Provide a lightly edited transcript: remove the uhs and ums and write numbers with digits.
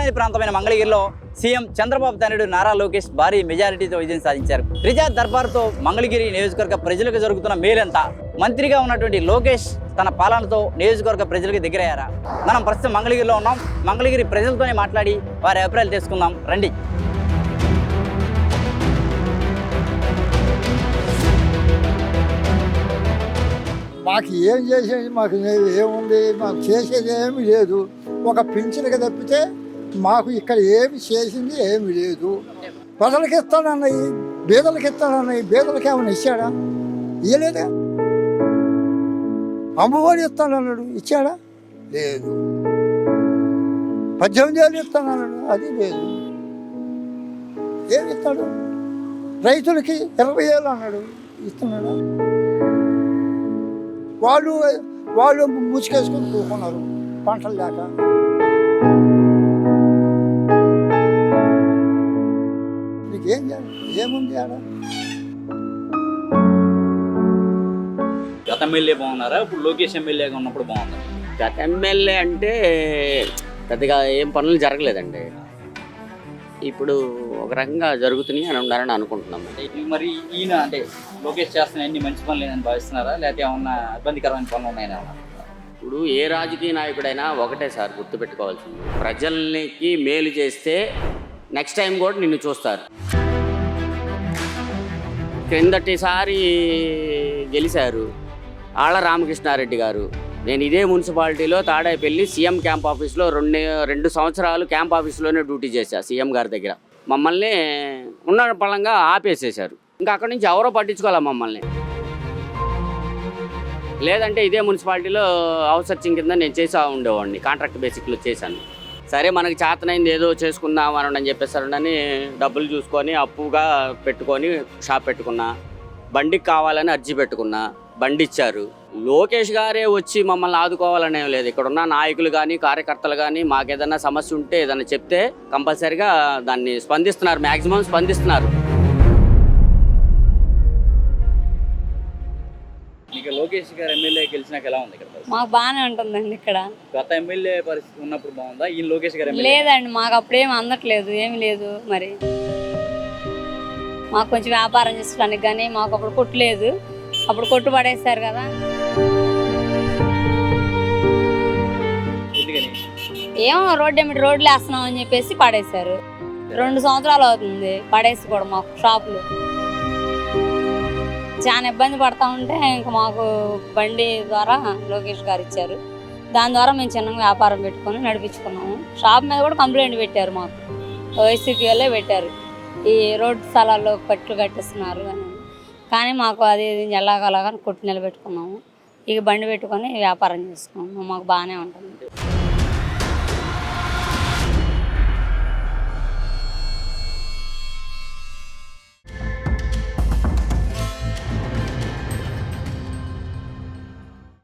దక్షిణాది ప్రాంతమైన మంగళగిరిలో సీఎం చంద్రబాబు తండ్రి నారా లోకేష్ భారీ మెజారిటీతో విజయం సాధించారు. ప్రజా దర్బార్తో మంగళగిరి నియోజకవర్గ ప్రజలకు జరుగుతున్న మేలంతా. మంత్రిగా ఉన్నటువంటి లోకేష్ తన పాలనతో నియోజకవర్గ ప్రజలకు దగ్గరయ్యారా? మనం ప్రస్తుతం మంగళగిరిలో ఉన్నాం. మంగళగిరి ప్రజలతోనే మాట్లాడి వారి అభిప్రాయాలు తెలుసుకుందాం రండి. మాకు ఏం చేసేది, మాకు ఏముంది, మాకు చేసేది ఏమీ లేదు. ఒక పింఛన్కి తప్పితే మాకు ఇక్కడ ఏమి చేసింది ఏమి లేదు. ప్రజలకి ఇస్తానన్నాయి, బీదలకి ఇస్తానన్నాయి. బీదలకి ఏమైనా ఇచ్చాడా? ఇవ్వలేదా? అమ్మఒడి ఇస్తానన్నాడు, ఇచ్చాడా? లేదు. 18 ఏళ్ళు ఇస్తానన్నాడు, అది లేదు. ఏమి ఇస్తాడు? రైతులకి 20 ఏళ్ళు అన్నాడు, ఇస్తున్నాడా? వాళ్ళు ముసుకేసుకొని కూకున్నారు పంటలు లేక. నీకేం ఏముంది ఆడ? గత ఎమ్మెల్యే బాగున్నారా, ఇప్పుడు లోకేష్ ఎమ్మెల్యేగా ఉన్నప్పుడు బాగుందా? గత ఎమ్మెల్యే అంటే పెద్దగా ఏం పనులు జరగలేదండి. ఇప్పుడు ఒక రకంగా జరుగుతున్నాయి అని ఉండాలని అనుకుంటున్నాం. మరి ఈయన అంటే లోకేష్ చేస్తున్న అన్ని మంచి పనులు లేదని భావిస్తున్నారా, లేకపోతే ఏమన్నా ఇబ్బందికరమైన పనులు ఉన్నాయని? ఇప్పుడు ఏ రాజకీయ నాయకుడైనా ఒకటే సార్ గుర్తుపెట్టుకోవాల్సింది, ప్రజలకి మేలు చేస్తే నెక్స్ట్ టైం కూడా నిన్ను చూస్తారు. క్రిందటిసారి గెలిచారు ఆళ్ళ రామకృష్ణారెడ్డి గారు. నేను ఇదే మున్సిపాలిటీలో తాడేపల్లి సీఎం క్యాంప్ ఆఫీస్లో 2 సంవత్సరాలు క్యాంప్ ఆఫీస్లోనే డ్యూటీ చేశా సీఎం గారి దగ్గర. మమ్మల్ని ఉన్న పళంగా ఆపేసేశారు. ఇంకా అక్కడి నుంచి ఎవరో పట్టించుకోవాలి మమ్మల్ని. లేదంటే ఇదే మున్సిపాలిటీలో హౌస్ సర్చింగ్ కింద నేను చేసా ఉండేవాడిని, కాంట్రాక్ట్ బేసిక్లో చేశాను. సరే మనకి చేతనైంది ఏదో చేసుకుందాం అని చెప్పేసారని డబ్బులు చూసుకొని అప్పుగా పెట్టుకొని షాప్ పెట్టుకున్నా. బండికి కావాలని అర్జీ పెట్టుకున్నా, బండి ఇచ్చారు. లోకేష్ గారే వచ్చి మమ్మల్ని ఆదుకోవాలనే లేదు. ఇక్కడ ఉన్న నాయకులు కానీ కార్యకర్తలు కానీ మాకు ఏదైనా సమస్య ఉంటే ఏదైనా చెప్తే కంపల్సరీగా దాన్ని స్పందిస్తున్నారు, మ్యాక్సిమం స్పందిస్తున్నారు. ఇక లోకేష్ గారు ఎమ్మెల్యే గెలిచినాక ఎలా ఉంది ఇక్కడ? మాకు బాగానే ఉంటుందండి ఇక్కడ. గత ఎమ్మెల్యే పరిస్థితి ఉన్నప్పుడు బాగుందా, ఈ లోకేష్ గారు? లేదండి, మాకు అప్పుడేమి అందట్లేదు, ఏమి లేదు. మరి మాకు కొంచెం వ్యాపారం చేసుకోవడానికి కానీ మాకు అప్పుడు కొట్టలేదు, అప్పుడు కొట్టు పడేస్తారు కదా. ఏమో రోడ్లు వేస్తున్నాం అని చెప్పేసి పడేశారు. 2 సంవత్సరాలు అవుతుంది పడేసి కూడా. మాకు షాపులు చాలా ఇబ్బంది పడతా ఉంటే ఇంకా మాకు బండి ద్వారా లోకేష్ గారు ఇచ్చారు. దాని ద్వారా మేము చిన్నగా వ్యాపారం పెట్టుకొని నడిపించుకున్నాము. షాప్ మీద కూడా కంప్లైంట్ పెట్టారు, మాకు వైసీపీ వాళ్ళే పెట్టారు. ఈ రోడ్డు స్థలాల్లో పట్లు కట్టిస్తున్నారు అని. కానీ మాకు అది ఎలాగలాగా కొట్టి నిలబెట్టుకున్నాము. ఇక బండి పెట్టుకొని వ్యాపారం చేసుకున్నాము. మాకు బాగానే ఉంటుంది.